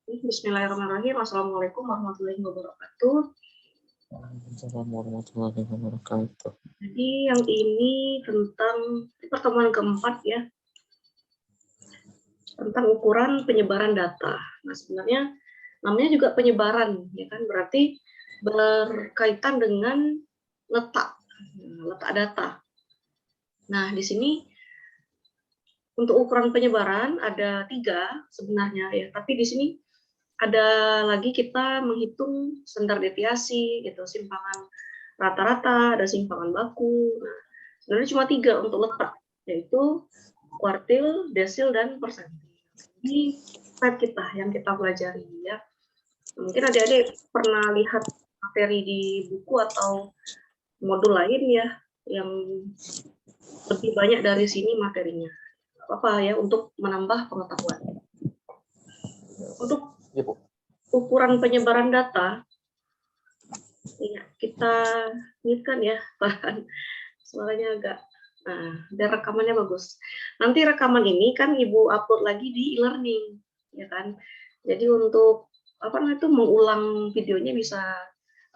Bismillahirrahmanirrahim. Assalamualaikum warahmatullahi wabarakatuh. Assalamualaikum warahmatullahi wabarakatuh. Jadi yang ini tentang pertemuan keempat ya, tentang ukuran penyebaran data. Nah sebenarnya namanya juga penyebaran, ya kan, berarti berkaitan dengan letak data. Nah di sini untuk ukuran penyebaran ada 3 sebenarnya ya, tapi di sini ada lagi kita menghitung standar deviasi, gitu, simpangan rata-rata, ada simpangan baku. Nah, sebenarnya cuma 3 untuk letak, yaitu kuartil, desil, dan persentil. Ini step kita yang kita pelajari ya. Mungkin adik-adik pernah lihat materi di buku atau modul lain ya, yang lebih banyak dari sini materinya. Apa ya, untuk menambah pengetahuan. Untuk ukuran penyebaran data, ya, kita lihatkan ya, suaranya agak, biar rekamannya bagus. Nanti rekaman ini kan Ibu upload lagi di e-learning, ya kan. Jadi untuk apa namanya itu mengulang videonya bisa,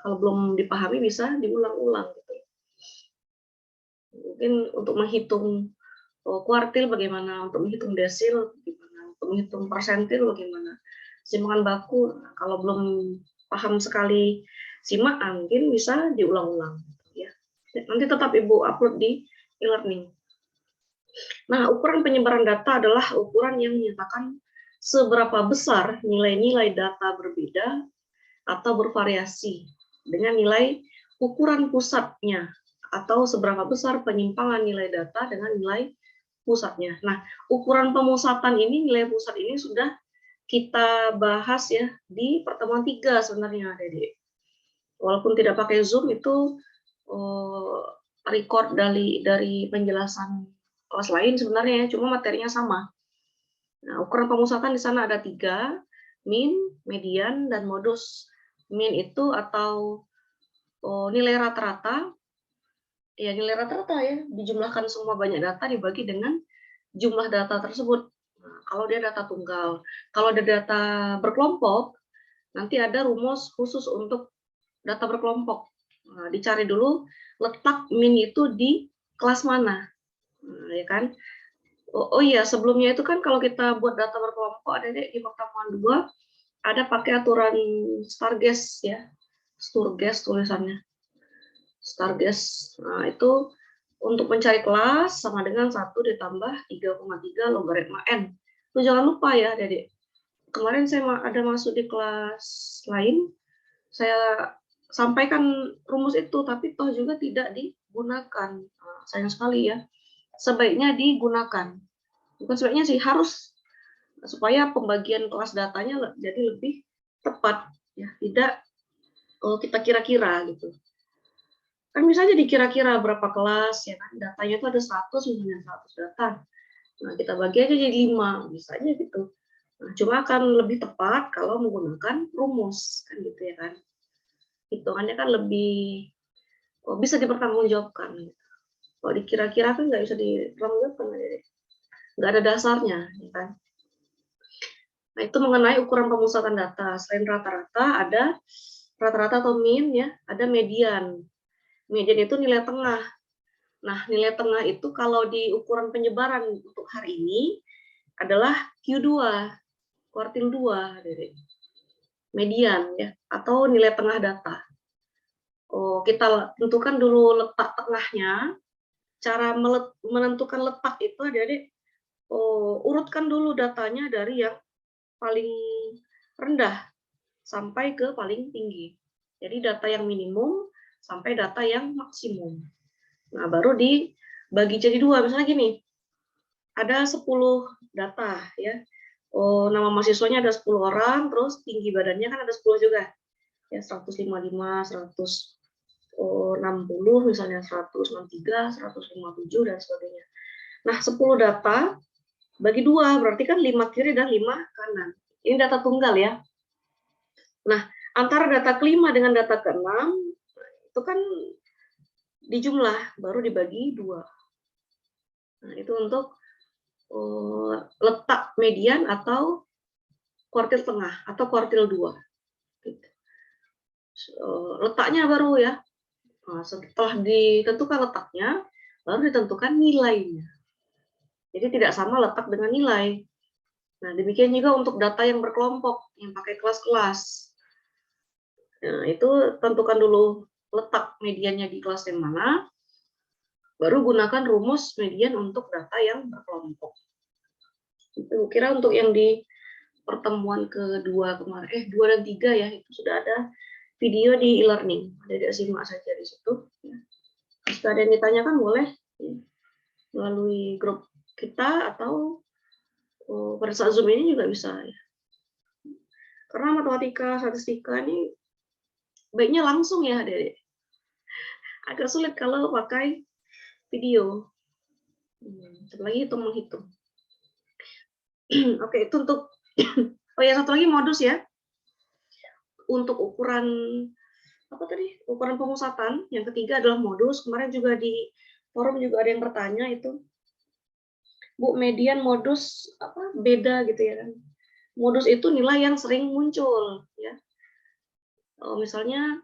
kalau belum dipahami bisa diulang-ulang gitu. Mungkin untuk menghitung kuartil bagaimana, untuk menghitung desil bagaimana, untuk menghitung persentil bagaimana, simpangan baku. Nah, kalau belum paham sekali simak, mungkin bisa diulang-ulang ya. Nanti tetap Ibu upload di e-learning. Nah, ukuran penyebaran data adalah ukuran yang menyatakan seberapa besar nilai-nilai data berbeda atau bervariasi dengan nilai ukuran pusatnya, atau seberapa besar penyimpangan nilai data dengan nilai pusatnya. Nah, ukuran pemusatan ini, nilai pusat ini sudah kita bahas ya di pertemuan 3 sebenarnya, Dede. Walaupun tidak pakai Zoom, itu record dari penjelasan kelas lain sebenarnya, cuma materinya sama. Nah, ukuran pemusatan di sana ada 3, min, median, dan modus. Min itu atau nilai rata-rata, ya nilai rata-rata ya, dijumlahkan semua banyak data dibagi dengan jumlah data tersebut. Nah, kalau dia data tunggal, kalau ada data berkelompok, nanti ada rumus khusus untuk data berkelompok. Nah, dicari dulu letak min itu di kelas mana, ya kan? Oh iya, sebelumnya itu kan kalau kita buat data berkelompok, ada di pertemuan 2 ada pakai aturan Stargess ya, Sturges tulisannya, Stargess. Nah itu untuk mencari kelas sama dengan 1 ditambah 3,3 logaritma n. Itu jangan lupa ya, Dedek. Kemarin saya ada masuk di kelas lain, saya sampaikan rumus itu, tapi toh juga tidak digunakan. Nah, sayang sekali ya. Sebaiknya digunakan. Bukan sebaiknya sih, harus, supaya pembagian kelas datanya jadi lebih tepat ya, tidak kita kira-kira gitu. Kan misalnya dikira-kira berapa kelas ya kan, datanya itu ada 100 misalnya, 100 data. Nah, kita bagi aja jadi 5, misalnya gitu. Nah, cuma akan lebih tepat kalau menggunakan rumus kan gitu ya kan. Hitungannya kan lebih bisa dipertanggungjawabkan gitu. Kalau dikira-kira kan nggak bisa dipertanggungjawabkan, nggak ada dasarnya ya kan. Nah, itu mengenai ukuran pemusatan data. Selain rata-rata, ada rata-rata atau min ya, ada median. Median itu nilai tengah. Nah, nilai tengah itu kalau di ukuran penyebaran untuk hari ini adalah Q2, kuartil 2, median ya, atau nilai tengah data. Kita tentukan dulu letak tengahnya. Cara menentukan letak itu adik-adik, urutkan dulu datanya dari yang paling rendah sampai ke paling tinggi. Jadi data yang minimum sampai data yang maksimum. Nah, baru dibagi jadi 2. Misalnya gini, ada 10 data ya. Nama mahasiswanya ada 10 orang, terus tinggi badannya kan ada 10 juga. Ya, 155, 160 misalnya, 163, 157 dan sebagainya. Nah, 10 data bagi 2, berarti kan 5 kiri dan 5 kanan. Ini data tunggal ya. Nah, antara data ke-5 dengan data ke-6 itu kan dijumlah, baru dibagi 2. Nah, itu untuk letak median atau kuartil tengah atau kuartil 2. Gitu. Letaknya baru ya. Nah, setelah ditentukan letaknya, baru ditentukan nilainya. Jadi tidak sama letak dengan nilai. Nah, demikian juga untuk data yang berkelompok, yang pakai kelas-kelas. Nah, itu tentukan dulu letak mediannya di kelas yang mana, baru gunakan rumus median untuk data yang berkelompok. Itu kira untuk yang di pertemuan kedua kemarin, 2 dan 3 ya, itu sudah ada video di e-learning. Ada simak saja di situ. Jika ada yang ditanyakan boleh melalui grup kita atau pada saat Zoom ini juga bisa ya. Karena matematika, statistika ini baiknya langsung ya, Dede. Agak sulit kalau pakai video. Lagi hitung menghitung. Oke, itu untuk oh ya, satu lagi modus ya. Untuk ukuran apa tadi? Ukuran pemusatan. Yang ketiga adalah modus. Kemarin juga di forum juga ada yang bertanya itu. Bu, median modus apa beda gitu ya kan. Modus itu nilai yang sering muncul ya. Misalnya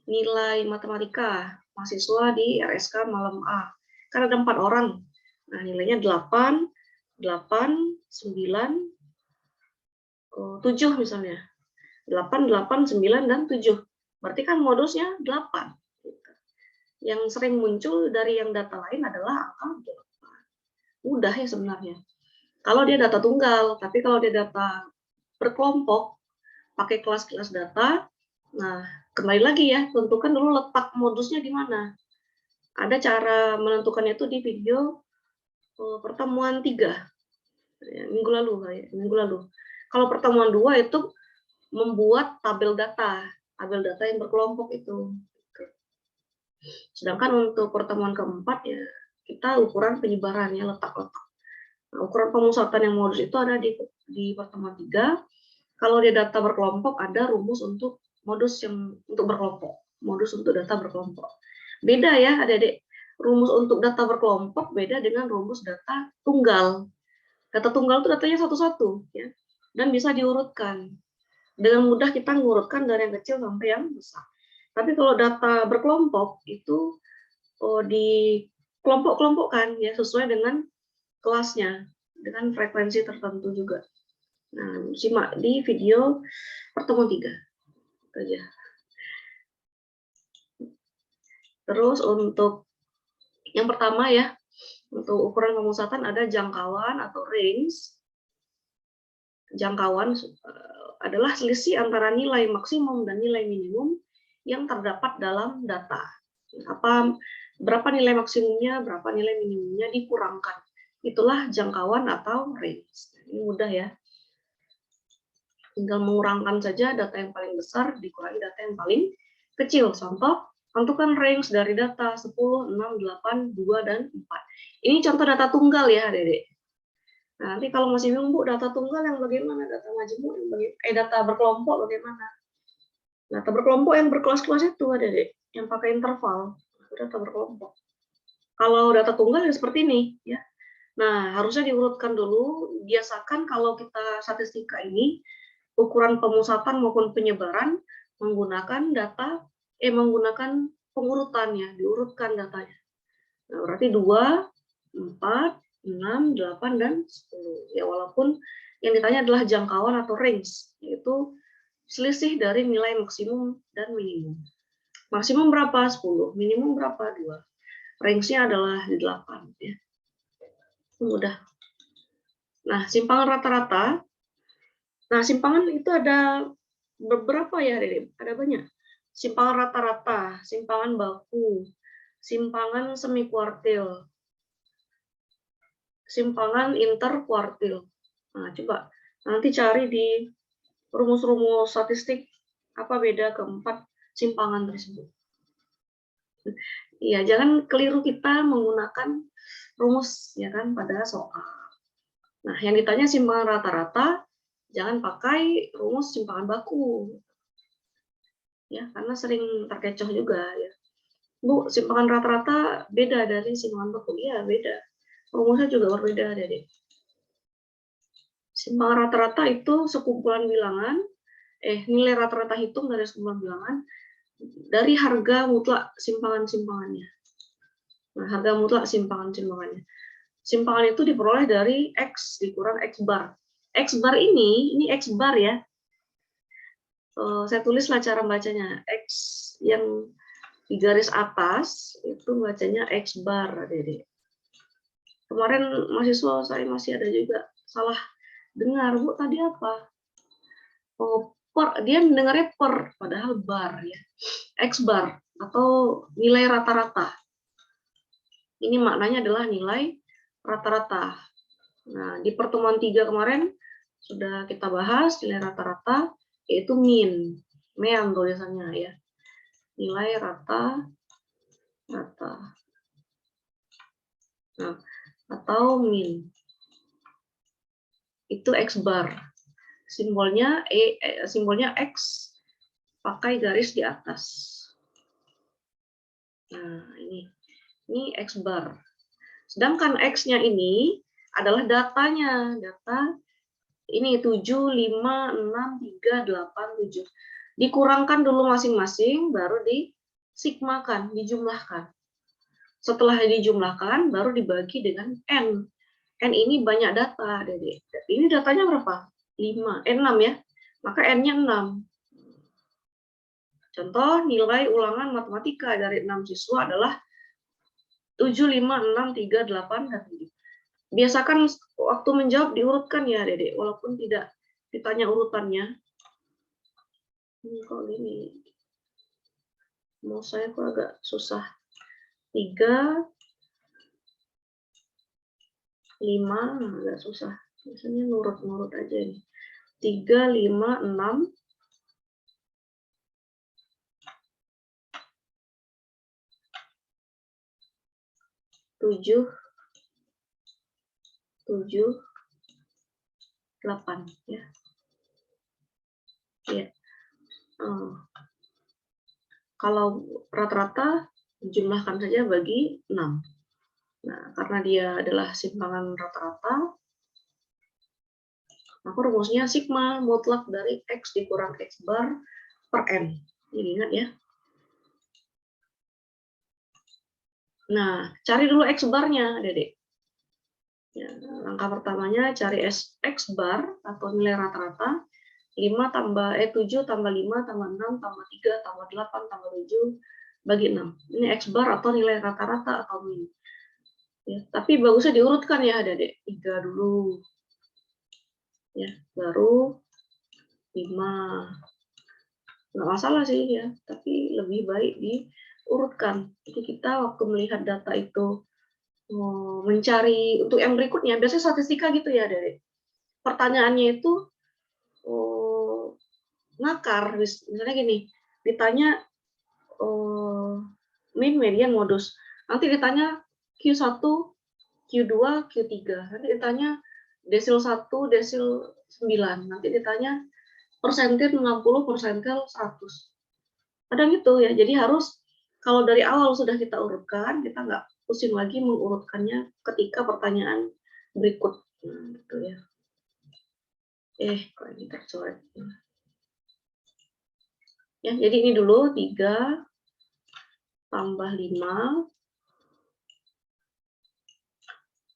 nilai matematika mahasiswa di RSK malam A. Kan ada 4 orang. Nah, nilainya 8, 9, 7 misalnya. 8, 9, dan 7. Berarti kan modusnya 8. Yang sering muncul dari yang data lain adalah angka 8. Mudah ya sebenarnya. Kalau dia data tunggal, tapi kalau dia data berkelompok, pakai kelas-kelas data, nah kembali lagi ya, tentukan dulu letak modusnya di mana. Ada cara menentukannya itu di video pertemuan 3 minggu lalu. Kalau pertemuan 2 itu membuat tabel data yang berkelompok itu. Sedangkan untuk pertemuan keempat ya kita ukuran penyebarannya letak-letak. Nah, ukuran pemusatan yang modus itu ada di pertemuan 3. Kalau dia data berkelompok ada rumus untuk modus yang untuk berkelompok, modus untuk data berkelompok. Beda ya adik-adik. Rumus untuk data berkelompok beda dengan rumus data tunggal. Data tunggal itu datanya satu-satu ya, dan bisa diurutkan. Dengan mudah kita mengurutkan dari yang kecil sampai yang besar. Tapi kalau data berkelompok itu di kelompok-kelompokkan ya sesuai dengan kelasnya, dengan frekuensi tertentu juga. Nah, simak di video pertemuan 3 aja. Terus untuk yang pertama ya, untuk ukuran pemusatan ada jangkauan atau range. Jangkauan adalah selisih antara nilai maksimum dan nilai minimum yang terdapat dalam data. Berapa nilai maksimumnya, berapa nilai minimumnya dikurangkan. Itulah jangkauan atau range. Ini mudah ya. Tinggal mengurangkan saja data yang paling besar dikurangi data yang paling kecil. Contoh, tentukan range dari data 10, 6, 8, 2, dan 4. Ini contoh data tunggal ya, Dedek. Nah, nanti kalau masih bingung, Bu, data tunggal yang bagaimana? Data majemuk yang bagaimana? Data berkelompok bagaimana? Data berkelompok yang berkelas-kelas itu, Dedek, yang pakai interval. Data berkelompok. Kalau data tunggal ya seperti ini, ya. Nah, harusnya diurutkan dulu. Biasakan kalau kita statistika ini, ukuran pemusatan maupun penyebaran menggunakan menggunakan pengurutannya, diurutkan datanya. Nah, berarti 2, 4, 6, 8, dan 10. Ya, walaupun yang ditanya adalah jangkauan atau range, yaitu selisih dari nilai maksimum dan minimum. Maksimum berapa? 10. Minimum berapa? 2. Range-nya adalah 8. Ya. Mudah. Nah, simpangan rata-rata. Nah, simpangan itu ada beberapa ya, Dede. Ada banyak. Simpangan rata-rata, simpangan baku, simpangan semi-kuartil, simpangan interkuartil. Nah, coba nanti cari di rumus-rumus statistik apa beda keempat simpangan tersebut. Iya, jangan keliru kita menggunakan rumus ya kan pada soal. Nah, yang ditanya simpangan rata-rata, jangan pakai rumus simpangan baku. Ya, karena sering terkecoh juga ya. Bu, simpangan rata-rata beda dari simpangan baku. Iya, beda. Rumusnya juga berbeda, Dede. Simpangan rata-rata itu sekumpulan bilangan, nilai rata-rata hitung dari sekumpulan bilangan dari harga mutlak simpangan-simpangannya. Nah, harga mutlak simpangan-simpangannya. Simpangan itu diperoleh dari X dikurang X bar. X bar ini X bar ya. Saya tulislah cara bacanya. X yang di garis atas itu bacanya X bar, Dede. Kemarin mahasiswa saya masih ada juga salah dengar, Bu, tadi apa? Oh, dia mendengarnya per, padahal bar ya. X bar atau nilai rata-rata. Ini maknanya adalah nilai rata-rata. Nah, di pertemuan 3 kemarin sudah kita bahas nilai rata-rata, yaitu min. Mean tulisannya ya. Nilai rata-rata. Nah, atau min. Itu X bar. Simbolnya simbolnya X pakai garis di atas. Nah, ini X bar. Sedangkan X-nya ini adalah datanya. Data ini 7, 5, 6, 3, 8, 7. Dikurangkan dulu masing-masing, baru disigmakan, dijumlahkan. Setelah dijumlahkan, baru dibagi dengan N. N ini banyak data, Dede. Ini datanya berapa? 6 ya. Maka N-nya 6. Contoh, nilai ulangan matematika dari 6 siswa adalah 7, 5, 6, 3, 8, dan 7. Biasakan waktu menjawab diurutkan ya, Dede, walaupun tidak ditanya urutannya. Ini kok gini. Mau saya kok agak susah. 3, 5, agak susah. Biasanya nurut-nurut aja nih. 3, 5, 6, 7, 8 ya. Ya. Kalau rata-rata jumlahkan saja bagi 6. Nah, karena dia adalah simpangan rata-rata, maka rumusnya sigma mutlak dari X dikurang X bar per N. Ini ingat ya. Nah, cari dulu X barnya, Dede. Ya, langkah pertamanya cari X bar atau nilai rata-rata. 7 tambah 5 tambah 6 tambah 3 tambah 8 tambah 7 bagi 6. Ini X bar atau nilai rata-rata atau min. Ya, tapi bagusnya diurutkan ya, Dede. 3 dulu. Ya, baru 5. Nggak masalah sih ya, tapi lebih baik diurutkan. Jadi kita waktu melihat data itu mencari untuk yang berikutnya, biasanya statistika gitu ya, Dede. Pertanyaannya itu ngakar, misalnya gini, ditanya min, median, modus. Nanti ditanya Q1, Q2, Q3. Nanti ditanya desil 1, desil 9. Nanti ditanya persentil 60, persentil 100. Kadang gitu ya. Jadi harus kalau dari awal sudah kita urutkan, kita nggak pusing lagi mengurutkannya ketika pertanyaan berikut. Nah, gitu ya. Kok ini tercoret. Ya, jadi ini dulu 3 tambah 5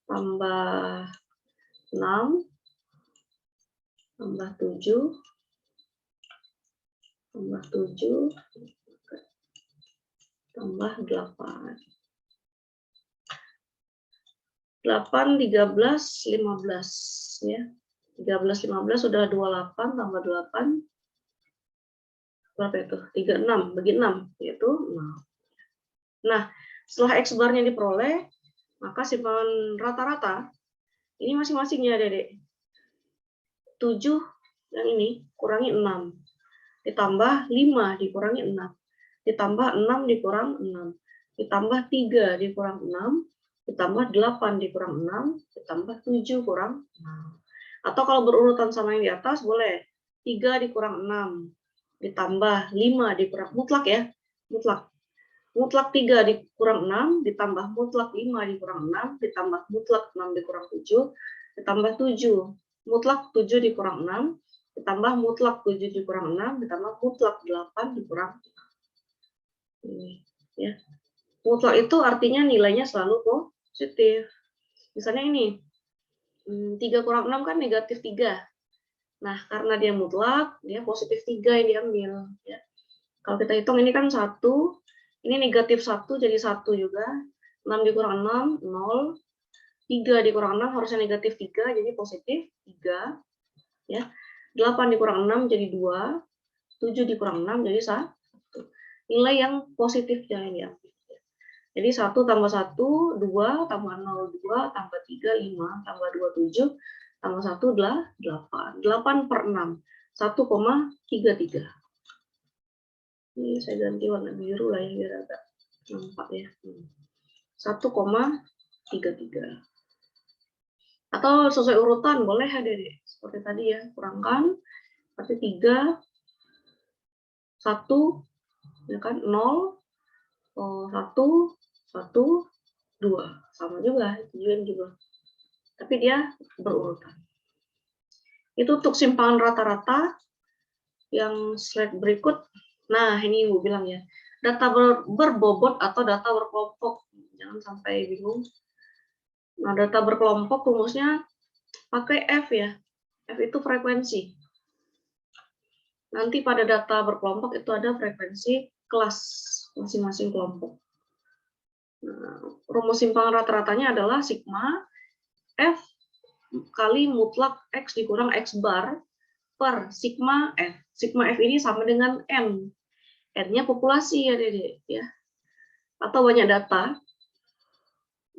tambah 6 tambah 7 tambah 7 tambah 8. 8, 13, 15 ya. 13, 15 sudah 28 tambah 8 berapa itu? 36 bagi 6 yaitu 6. Nah, setelah X barnya diperoleh, maka simpangan rata-rata ini masing-masingnya, Dede. 7 yang ini kurangi 6. Ditambah 5 dikurangi 6. Ditambah 6 dikurang 6. Ditambah 3 dikurang 6. Ditambah 8 dikurang 6. Ditambah 7 kurang 6. Atau kalau berurutan sama yang di atas, boleh 3 dikurang 6. Ditambah 5 dikurang, mutlak ya, mutlak. Mutlak 3 dikurang 6, ditambah mutlak 5 dikurang 6, ditambah mutlak 6 dikurang 7, ditambah 7 mutlak 7 dikurang 6, ditambah mutlak 7 dikurang 6, ditambah mutlak 8 dikurang 6. Ini, ya. Mutlak itu artinya nilainya selalu positif. Misalnya ini, 3 kurang 6 kan negatif 3. Nah, karena dia mutlak, dia positif 3 yang diambil. Ya. Kalau kita hitung ini kan 1, ini negatif 1 jadi 1 juga. 6 dikurang 6, 0. 3 dikurang 6 harusnya negatif 3, jadi positif 3. Ya. 8 dikurang 6 jadi 2. 7 dikurang 6 jadi 1. Nilai yang positif yang diambil. Jadi 1 tambah 1, 2, tambah 0, 2, tambah 3, 5, tambah 2, 7, tambah 1, 8. 8 per 6, 1,33. Ini saya ganti warna biru lah ya, biar agak nampak ya. 1,33. Atau sesuai urutan, boleh ya, Dede. Seperti tadi ya, kurangkan. Berarti 3, 1, ya kan, 0, 1, 1, 2. Sama juga, tujuan juga. Tapi dia berurutan. Itu untuk simpangan rata-rata. Yang slide berikut, nah ini Ibu bilang ya, data berbobot atau data berkelompok. Jangan sampai bingung. Nah, data berkelompok rumusnya pakai F ya. F itu frekuensi. Nanti pada data berkelompok itu ada frekuensi kelas masing-masing kelompok. Nah, rumus simpangan rata-ratanya adalah sigma F kali mutlak X dikurang X bar per sigma F. Sigma F ini sama dengan N. N-nya populasi ya, Dede, ya. Atau banyak data.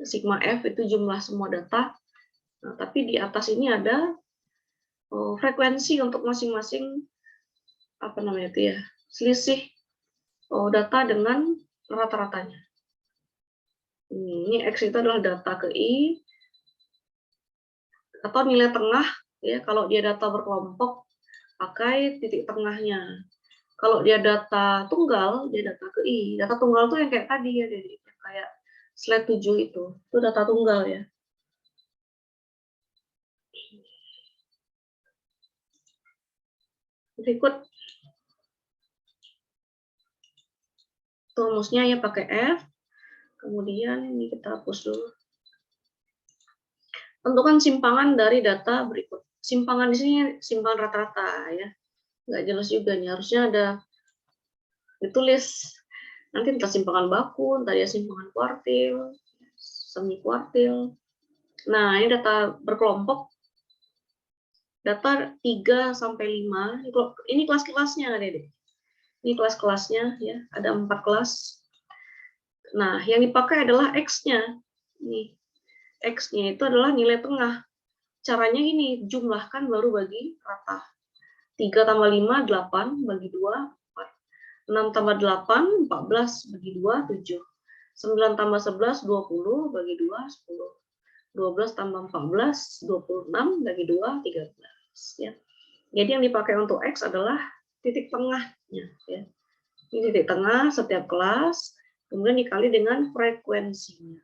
Sigma F itu jumlah semua data. Nah, tapi di atas ini ada frekuensi untuk masing-masing apa namanya itu ya, selisih data dengan rata-ratanya. Ini X itu adalah data ke I atau nilai tengah ya, kalau dia data berkelompok pakai titik tengahnya. Kalau dia data tunggal, dia data ke I. Data tunggal tuh yang kayak tadi ya, jadi kayak slide 7 itu data tunggal ya. Berikut rumusnya ya pakai F. Kemudian ini kita hapus dulu. Tentukan simpangan dari data berikut. Simpangan di sini simpangan rata-rata ya. Nggak jelas juga nih, harusnya ada ditulis nanti entah simpangan baku, entah ya simpangan kuartil, semi kuartil. Nah, ini data berkelompok. Data 3 sampai 5. Ini kelas-kelasnya, Dede. Ini kelas-kelasnya ya, ada 4 kelas. Nah, yang dipakai adalah X-nya. Nih. X-nya itu adalah nilai tengah. Caranya gini, jumlahkan baru bagi rata. 3 tambah 5, 8, bagi 2, 4. 6 tambah 8, 14, bagi 2, 7. 9 tambah 11, 20, bagi 2, 10. 12 tambah 14, 26, bagi 2, 13. Ya. Jadi yang dipakai untuk X adalah titik tengahnya. Ya. Ini titik tengah setiap kelas, kemudian dikali dengan frekuensinya.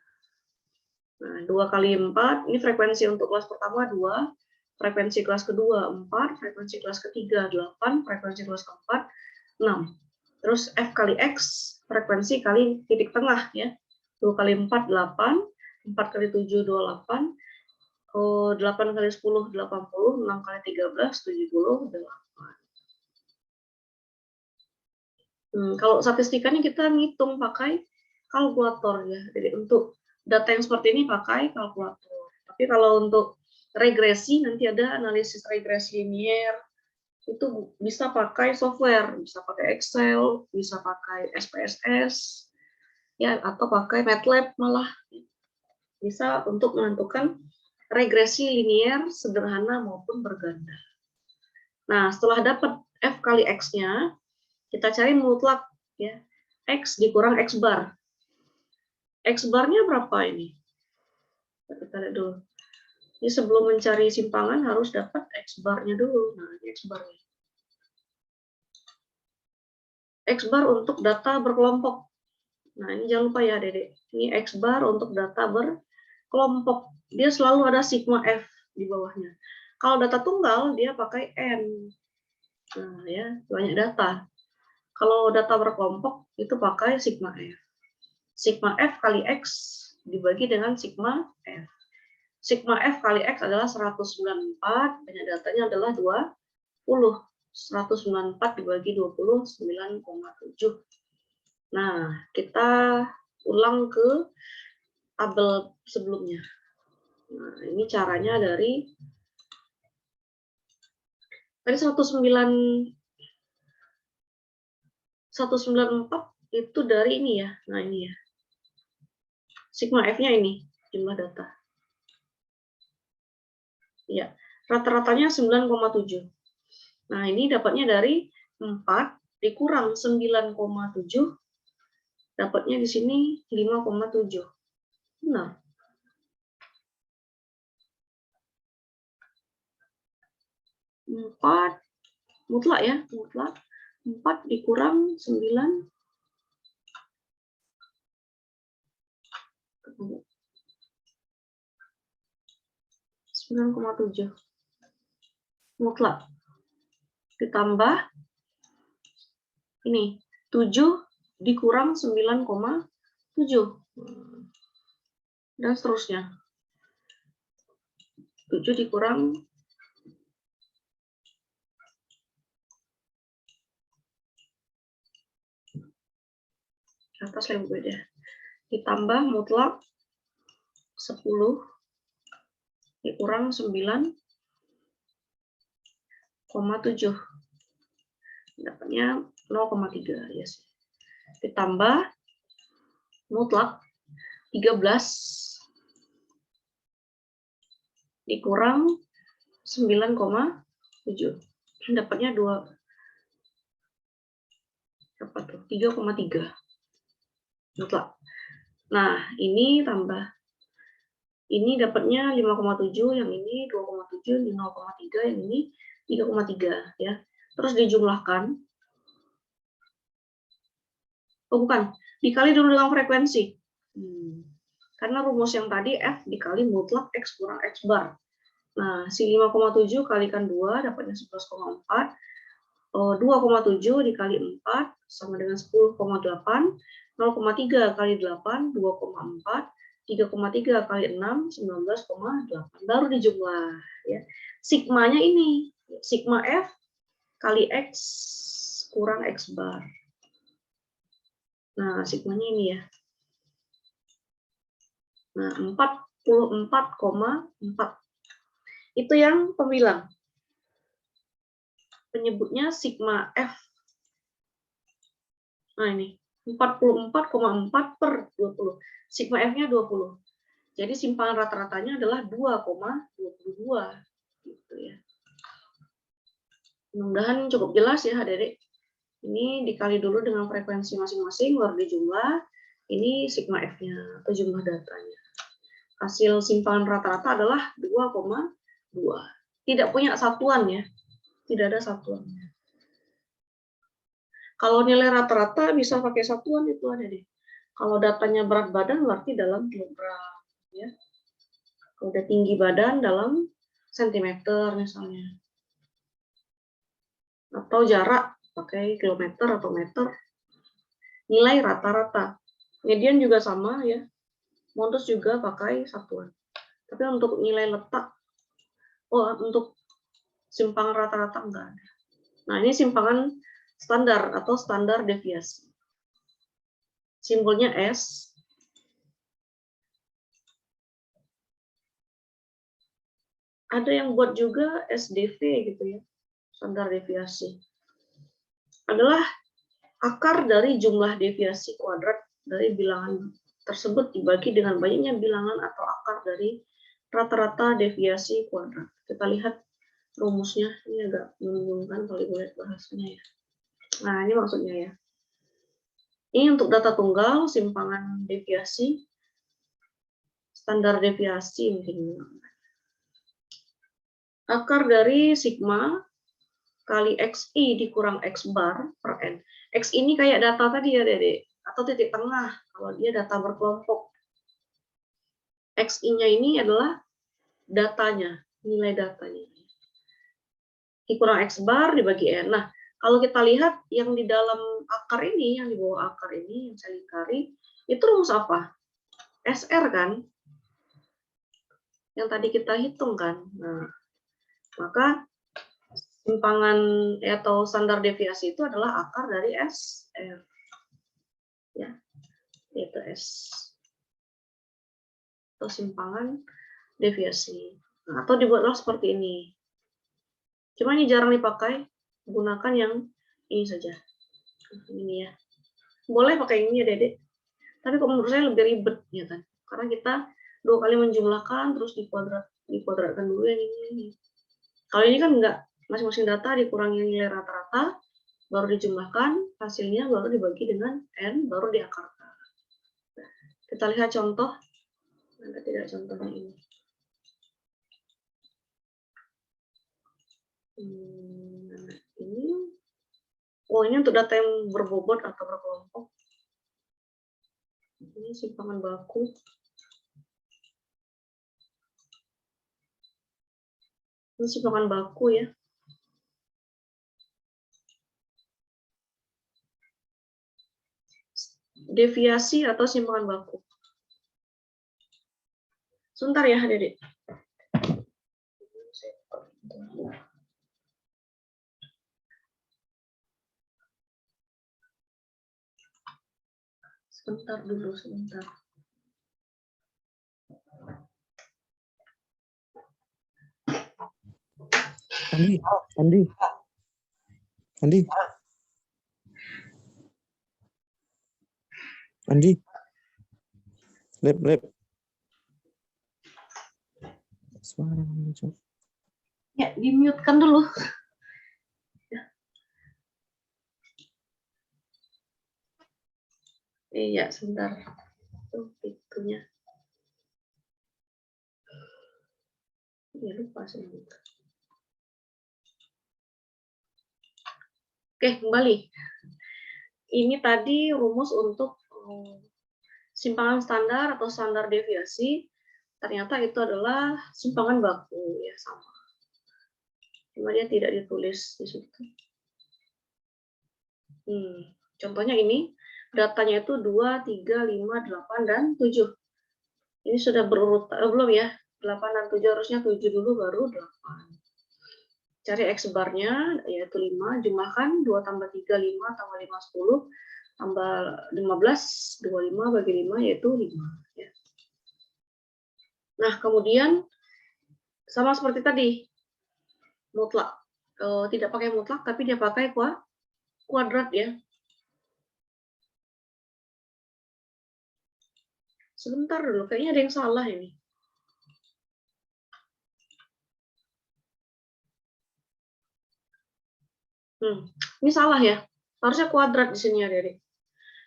Nah, 2 kali 4, ini frekuensi untuk kelas pertama 2, frekuensi kelas kedua 4, frekuensi kelas ketiga 8, frekuensi kelas keempat 6. Terus F kali X, frekuensi kali titik tengah ya. 2 kali 4, 8, 4 kali 7, 28, 8 kali 10, 80, 6 kali 13, 78. Kalau statistikannya kita ngitung pakai kalkulator ya. Jadi untuk data yang seperti ini pakai kalkulator. Tapi kalau untuk regresi nanti ada analisis regresi linier, itu bisa pakai software, bisa pakai Excel, bisa pakai SPSS, ya, atau pakai MATLAB malah. Bisa untuk menentukan regresi linier sederhana maupun berganda. Nah, setelah dapat F kali X-nya, kita cari mutlak ya. X dikurang X bar. X barnya berapa ini? Kita lihat dulu. Ini sebelum mencari simpangan harus dapat X barnya dulu. Nah, ini X barnya. X bar untuk data berkelompok. Nah, ini jangan lupa ya, Dede. Ini X bar untuk data berkelompok. Dia selalu ada sigma F di bawahnya. Kalau data tunggal dia pakai N. Nah, ya, banyak data. Kalau data berkelompok itu pakai sigma F. Sigma F kali X dibagi dengan sigma F. Sigma F kali X adalah 194, banyak datanya adalah 20. 194 dibagi 20, 9,7. Nah, kita ulang ke tabel sebelumnya. Nah, ini caranya dari tadi 194 itu dari ini ya. Nah, ini ya. Sigma F-nya ini, jumlah data. Ya, rata-ratanya 9,7. Nah, ini dapatnya dari 4 dikurang 9,7. Dapatnya di sini 5,7. Benar. Empat mutlak ya, mutlak 4 dikurang 9 9,7 mutlak ditambah ini 7 dikurang 9,7 dan seterusnya. 7 dikurang atas lebih beda. Ditambah mutlak 10 dikurang 9,7. Dapatnya 0,3 ya. Ditambah mutlak 13 dikurang 9,7. Dapatnya 3,3 mutlak. Nah, ini tambah. Ini dapatnya 5,7, yang ini 2,7, ini 0,3, yang ini 3,3 ya. Terus dijumlahkan. Oh, bukan, dikali dulu dengan frekuensi. Karena rumus yang tadi F dikali mutlak X kurang X bar. Nah, si 5,7 kalikan 2 dapatnya 11,4. 2,7 dikali 4 sama dengan 10,8. 0,3 kali 8, 2,4. 3,3 kali 6, 19,8. Baru dijumlah. Ya. Sigmanya ini. Sigma F kali X kurang X bar. Nah, sigmanya ini ya. Nah, 44,4. Itu yang pembilang. Penyebutnya sigma F. Nah, ini. 44,4 per 20. Sigma F-nya 20. Jadi simpangan rata-ratanya adalah 2,22. Gitu ya. Mudah-mudahan cukup jelas ya, adik-adik. Ini dikali dulu dengan frekuensi masing-masing, baru dijumlah. Ini sigma F-nya atau jumlah datanya. Hasil simpangan rata-rata adalah 2,2. Tidak punya satuan ya. Tidak ada satuannya. Kalau nilai rata-rata bisa pakai satuan itu ada deh. Kalau datanya berat badan berarti dalam kilogram ya. Kalau udah tinggi badan dalam sentimeter misalnya. Atau jarak pakai kilometer atau meter. Nilai rata-rata. Median juga sama ya. Modus juga pakai satuan. Tapi untuk nilai letak, untuk simpangan rata-rata enggak ada. Nah, ini simpangan standar atau standar deviasi. Simbolnya S. Ada yang buat juga SDV gitu ya, standar deviasi. Adalah akar dari jumlah deviasi kuadrat dari bilangan tersebut dibagi dengan banyaknya bilangan atau akar dari rata-rata deviasi kuadrat. Kita lihat rumusnya, ini agak membingungkan kalau ibu lihat bahasanya ya. Nah, ini maksudnya ya. Ini untuk data tunggal, simpangan deviasi, standar deviasi mungkin. Akar dari sigma kali XI dikurang X bar per N. X ini kayak data tadi ya, Dede, atau titik tengah kalau dia data berkelompok. XI-nya ini adalah datanya, nilai datanya. dikurang X bar dibagi N. Nah, kalau kita lihat yang di dalam akar ini, yang di bawah akar ini, yang saya lingkari, itu rumus apa? SR kan? Yang tadi kita hitung kan? Nah, maka simpangan atau standar deviasi itu adalah akar dari SR. Ya, yaitu S. Atau simpangan deviasi. Nah, atau dibuatlah seperti ini. Cuma ini jarang dipakai, gunakan yang ini saja. Ini ya. Boleh pakai ini ya, Dedek. Tapi kalau menurut saya lebih ribet ya kan. Karena kita 2 kali menjumlahkan terus dikuadratkan dulu yang ini. Kalau ini kan enggak, masing-masing data dikurangi nilai rata-rata, baru dijumlahkan, hasilnya baru dibagi dengan N, baru diakarkan. Kita lihat contoh. Ada tidak contohnya ini? Ini. Oh, ini untuk data yang berbobot atau berkelompok. Ini simpangan baku. Ini simpangan baku ya. Deviasi atau simpangan baku. Sebentar ya, Dedek. Sebentar dulu, sebentar. Andi. Lep. Suara muncul. Ya, di-mute-kan dulu. Iya, sebentar. Tuh, pintunya. Ya, lupa sebentar. Oke, kembali. Ini tadi rumus untuk simpangan standar atau standar deviasi. Ternyata itu adalah simpangan baku, ya sama. Cuma dia tidak ditulis di situ. Contohnya ini, datanya itu 2, 3, 5, 8, dan 7. Ini sudah berurut, belum ya? 8 dan 7, harusnya 7 dulu baru 8. Cari X bar-nya, yaitu 5, jumlahkan 2 tambah 3, 5, tambah 5, 10, tambah 15, 25 bagi 5, yaitu 5. Ya. Nah, kemudian, sama seperti tadi, mutlak. Tidak pakai mutlak, tapi dia pakai kuadrat ya. Sebentar dulu, kayaknya ada yang salah ini. Ini salah ya. Harusnya kuadrat di sini ya, Dedek.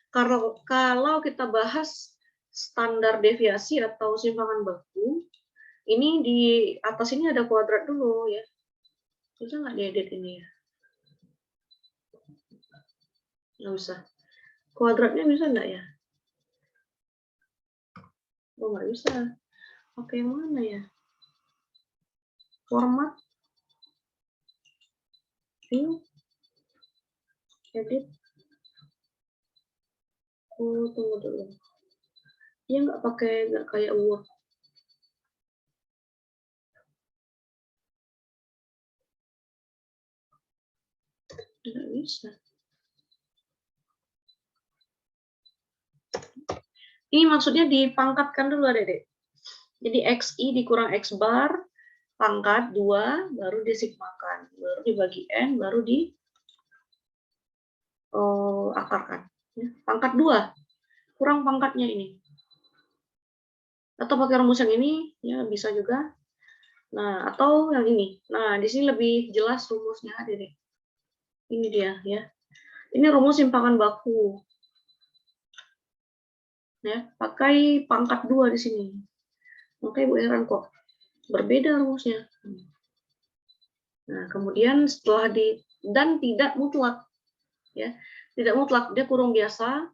Kalau kita bahas standar deviasi atau simpangan baku, ini di atas ini ada kuadrat dulu ya. Bisa nggak diedit ini ya? Nggak usah. Kuadratnya bisa nggak ya? Oh, nggak bisa. Oke, yang mana ya? Format. Ini. Edit. Oh, tunggu dulu. Dia nggak kayak Word. Nggak bisa. Ini maksudnya dipangkatkan dulu, Dedek. Jadi XI dikurang X bar, pangkat 2, baru disigmakan. Baru dibagi N, baru di akarkan. Pangkat 2, kurang pangkatnya ini. Atau pakai rumus yang ini, ya bisa juga. Nah, atau yang ini. Nah, di sini lebih jelas rumusnya, Dedek. Ini dia, ya. Ini rumus simpangan baku. Ya, pakai pangkat 2 di sini. Makanya Bu heran kok berbeda rumusnya. Nah, kemudian setelah dan tidak mutlak. Ya, tidak mutlak, dia kurung biasa.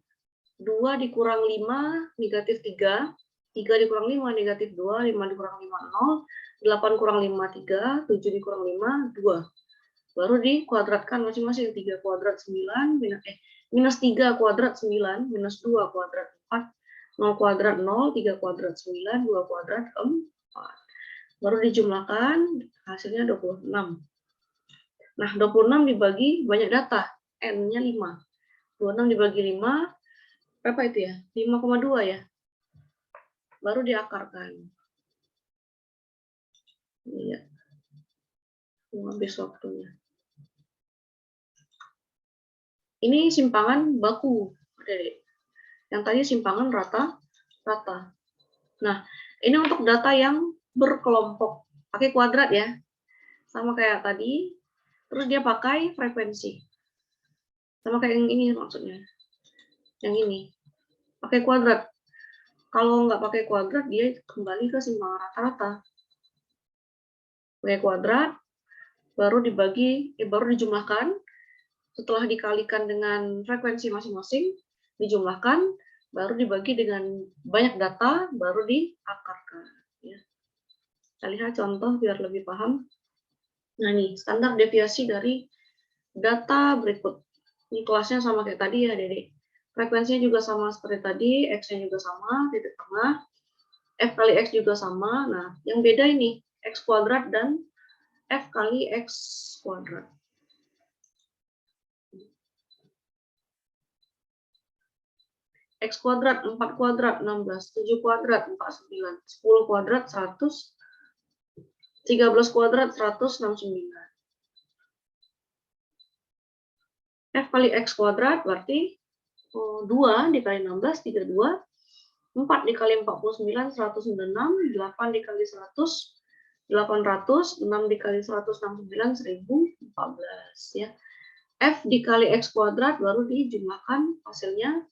2 dikurang 5, negatif 3. 3 dikurang 5, negatif 2. 5 dikurang 5, 0. 8 kurang 5, 3. 7 dikurang 5, 2. baru dikuadratkan masing-masing. 3 kuadrat 9, minus 3 kuadrat 9, minus 2 kuadrat 4, 0 kuadrat 0, 3 kuadrat 9, 2 kuadrat 4. Baru dijumlahkan, hasilnya 26. Nah, 26 dibagi banyak data, N-nya 5. 26 dibagi 5, berapa itu ya? 5,2 ya. Baru diakarkan. Iya. Habis waktunya. Ini simpangan baku. Yang tadi simpangan rata-rata. Nah, ini untuk data yang berkelompok. Pakai kuadrat ya. Sama kayak tadi. Terus dia pakai frekuensi. Sama kayak yang ini maksudnya. Yang ini. Pakai kuadrat. Kalau nggak pakai kuadrat, dia kembali ke simpangan rata-rata. Pakai kuadrat, baru dijumlahkan. Setelah dikalikan dengan frekuensi masing-masing, dijumlahkan, baru dibagi dengan banyak data, baru diakarkan. Ya. Kita lihat contoh biar lebih paham. Nah nih, standar deviasi dari data berikut. Ini kelasnya sama kayak tadi ya, Dede. Frekuensinya juga sama seperti tadi, X-nya juga sama, titik tengah. F kali X juga sama. Nah, yang beda ini, X kuadrat dan F kali X kuadrat. X kuadrat 4 kuadrat 16, 7 kuadrat 49, 10 kuadrat 100, 13 kuadrat 169. F kali X kuadrat berarti 2 dikali 16, 32, 4 dikali 49, 196, 8 dikali 100, 800, 6 dikali 169, 1014. Ya. F dikali X kuadrat baru dijumlahkan hasilnya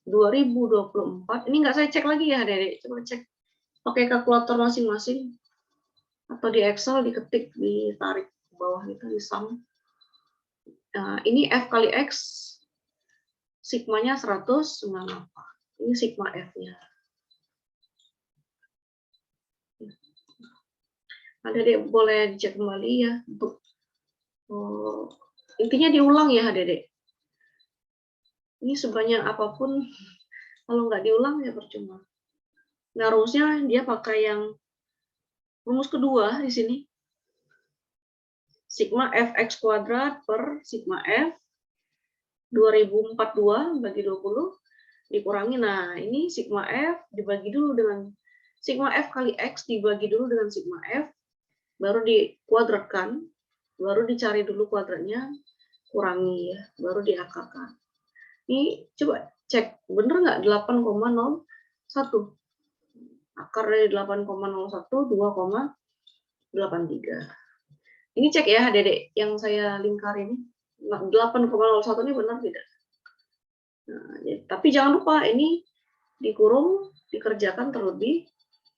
2024. Ini nggak saya cek lagi ya, Dede. Coba cek pakai kalkulator masing-masing. Atau di Excel diketik, ditarik ke bawah gitu, di sum. Nah, ini F kali X, sigmanya 198. Ini sigma F-nya. Ada Dede, boleh dicek kembali ya. Untuk intinya diulang ya, Dede. Ini sebanyak apapun, kalau nggak diulang ya percuma. Nah, rumusnya dia pakai yang rumus kedua di sini. Sigma Fx kuadrat per sigma F 2042 bagi 20 dikurangi. Nah, ini sigma F dibagi dulu dengan sigma F kali X dibagi dulu dengan sigma F, baru dikuadratkan, baru dicari dulu kuadratnya, kurangi ya, baru diakarkan. Ini coba cek, bener nggak 8,01? Akar dari 8,01, 2,83. Ini cek ya, Dedek, yang saya lingkar ini. 8,01 ini benar tidak? Nah, ya, tapi jangan lupa ini dikurung, dikerjakan terlebih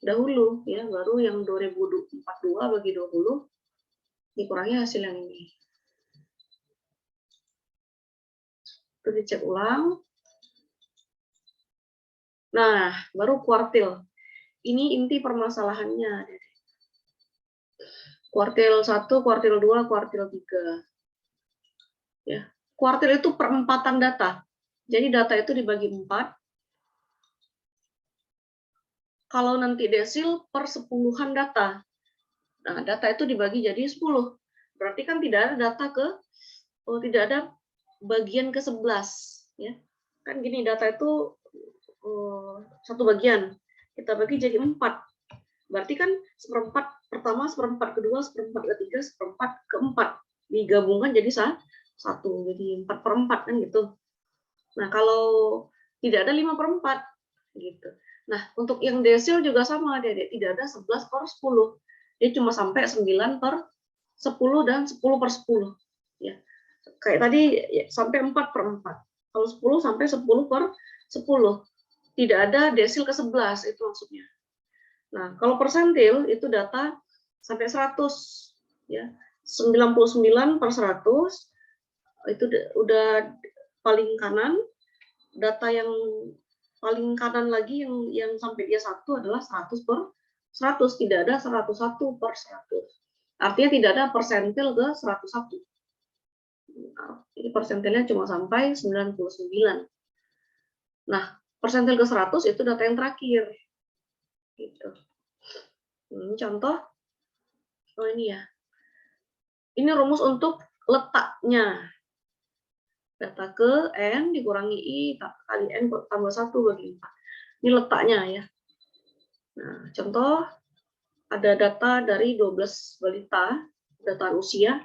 dahulu ya, baru yang 2042 bagi 20 dikurangi hasil yang ini. Itu dicek ulang. Nah, baru kuartil. Ini inti permasalahannya. Kuartil 1, kuartil 2, kuartil 3. Ya. Kuartil itu perempatan data. Jadi data itu dibagi 4. Kalau nanti desil per 10-an data. Nah, data itu dibagi jadi 10. Berarti kan tidak ada data tidak ada bagian ke-11. Ya. Kan gini, data itu satu bagian. Kita bagi jadi 4. Berarti kan seperempat pertama, seperempat kedua, seperempat ketiga, seperempat keempat. Digabungkan jadi 1. Jadi 4/4 kan gitu. Nah, kalau tidak ada 5/4 gitu. Nah, untuk yang desil juga sama, Dedek. Tidak ada 11/10. Dia cuma sampai 9/10 dan 10/10. Ya. Kayak tadi ya, sampai 4/4. Kalau 10 sampai 10/10. Tidak ada desil ke-11, itu maksudnya. Nah, kalau persentil itu data sampai 100 ya. 99/100 itu udah paling kanan. Data yang paling kanan lagi yang sampai dia 1 adalah 100/100, tidak ada 101/100. Artinya tidak ada persentil ke 101. Jadi persentilnya cuma sampai 99. Nah, persentil ke 100 itu data yang terakhir. Gitu. Ini contoh. Oh ini ya. Ini rumus untuk letaknya. Data ke N dikurangi I kali N tambah 1 bagi 4. Ini letaknya ya. Nah, contoh ada data dari 12 balita, data usia.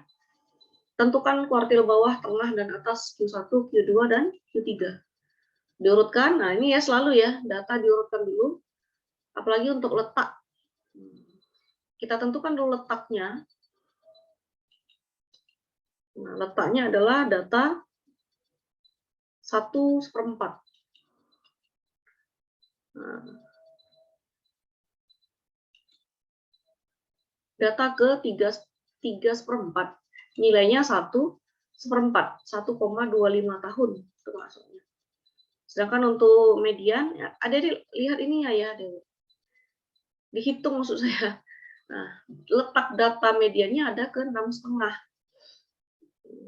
Tentukan kuartil bawah, tengah, dan atas Q1, Q2, dan Q3. Diurutkan, nah ini ya selalu ya, data diurutkan dulu. Apalagi untuk letak. Kita tentukan dulu letaknya. Nah, letaknya adalah data 1/4. Nah, data ke 3/4. Nilainya 1/4, 1,25 tahun itu maksudnya. Sedangkan untuk median, ya, ada lihat ini ya, dihitung maksud saya. Nah, letak data mediannya ada ke 6,5.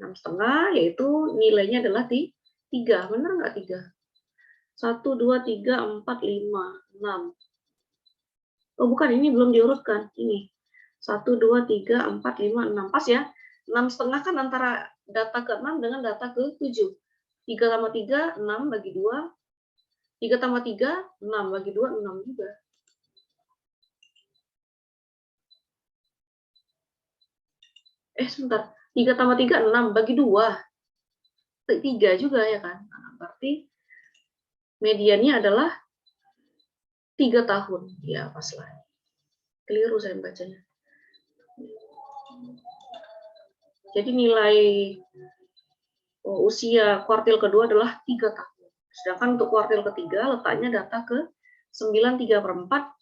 6,5 yaitu nilainya adalah 3. Benar nggak 3? 1, 2, 3, 4, 5, 6. Oh bukan, ini belum diurutkan. Ini 1, 2, 3, 4, 5, 6. Pas ya. 6,5 kan antara data ke-6 dengan data ke-7. 3 tambah 3, 6 bagi 2. 3 tambah 3, 6 bagi 2, 6 juga. Sebentar. 3 tambah 3, 6 bagi 2. 3 juga ya kan. Nah, berarti mediannya adalah 3 tahun. Ya, pas lah. Keliru saya bacanya. Jadi nilai usia kuartil kedua adalah 3 tahun. Sedangkan untuk kuartil ketiga letaknya data ke 9/3/4.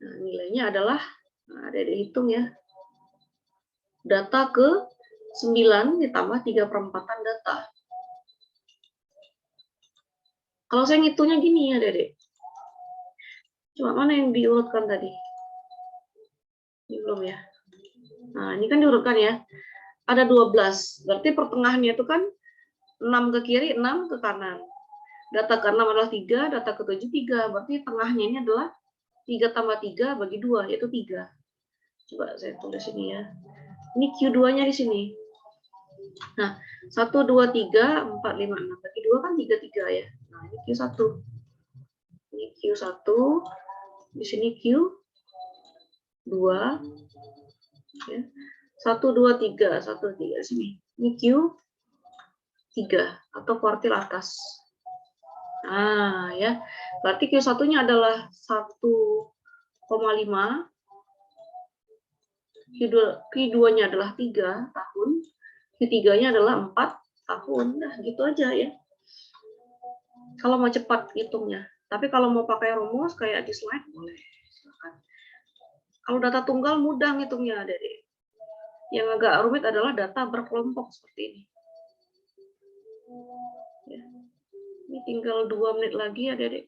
Nah, nilainya adalah, nah, ada dihitung ya. Data ke 9 ditambah 3/4 data. Kalau saya ngitungnya gini ya, Dede. Cuma mana yang diurutkan tadi? Ini belum ya. Nah, ini kan diurutkan ya. Ada 12. Berarti pertengahannya itu kan 6 ke kiri, 6 ke kanan. Data ke-6 adalah 3, data ke-7 3. Berarti tengahnya ini adalah 3 tambah 3 bagi 2, yaitu 3. Coba saya tulis ini ya. Ini Q2-nya di sini. Nah, 1, 2, 3, 4, 5, 6. Bagi 2 kan 3, 3 ya. Nah, ini Q1. Ini Q1. Di sini Q2. Ya. 1, 2, 3. 1, 3 di sini. Ini Q3 atau kuartil atas. Nah, ya. Berarti Q1-nya adalah 1,5. Q2-nya adalah 3 tahun. Q3-nya adalah 4 tahun. Nah, gitu aja ya. Kalau mau cepat hitungnya. Tapi kalau mau pakai rumus kayak di slide, boleh. Silakan. Kalau data tunggal mudah ngitungnya, Dede. Yang agak rumit adalah data berkelompok seperti ini. Ya. Ini tinggal 2 menit lagi ya, Dede.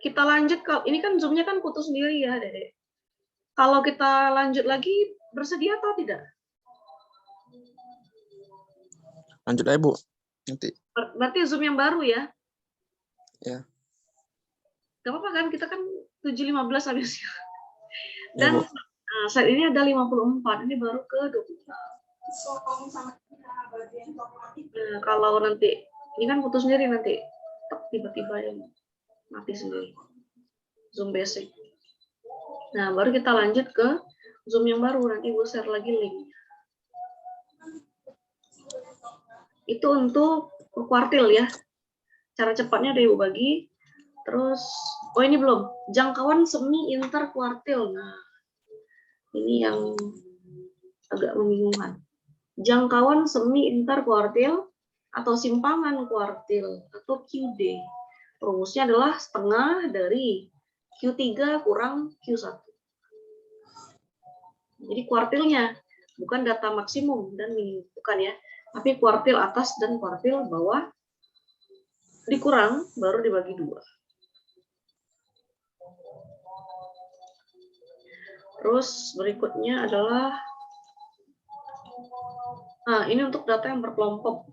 Kita lanjut, ini kan zoom-nya kan putus sendiri ya, Dede. Kalau kita lanjut lagi, bersedia atau tidak? Lanjut aja, Bu. Nanti. Berarti zoom yang baru ya? Ya. Gak apa-apa kan, kita kan 7.15 habisnya. Ya, Dan Bu. saat ini ada 54, ini baru ke 24. Nah, kalau nanti, ini kan putus sendiri nanti, tiba-tiba yang mati sendiri. Zoom basic. Nah, baru kita lanjut ke Zoom yang baru, nanti gue share lagi link. Itu untuk kuartil ya. Cara cepatnya ada Ibu bagi. Terus, oh ini belum, jangkauan semi inter kuartil. Nah, ini yang agak membingungkan. Jangkauan semi inter kuartil atau simpangan kuartil atau QD. Rumusnya adalah setengah dari Q3 kurang Q1. Jadi kuartilnya, bukan data maksimum dan minimum, bukan ya. Tapi kuartil atas dan kuartil bawah dikurang, baru dibagi 2. Terus berikutnya adalah Nah, ini untuk data yang berkelompok.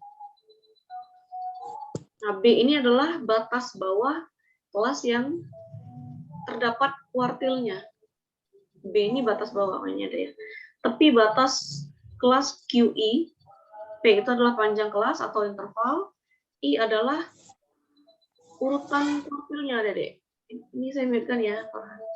Nah, B ini adalah batas bawah kelas yang terdapat kuartilnya. B ini batas bawahnya ada ya. Tepi batas kelas QI, P itu adalah panjang kelas atau interval, I adalah urutan kuartilnya, Dek. Ini saya ingatkan ya.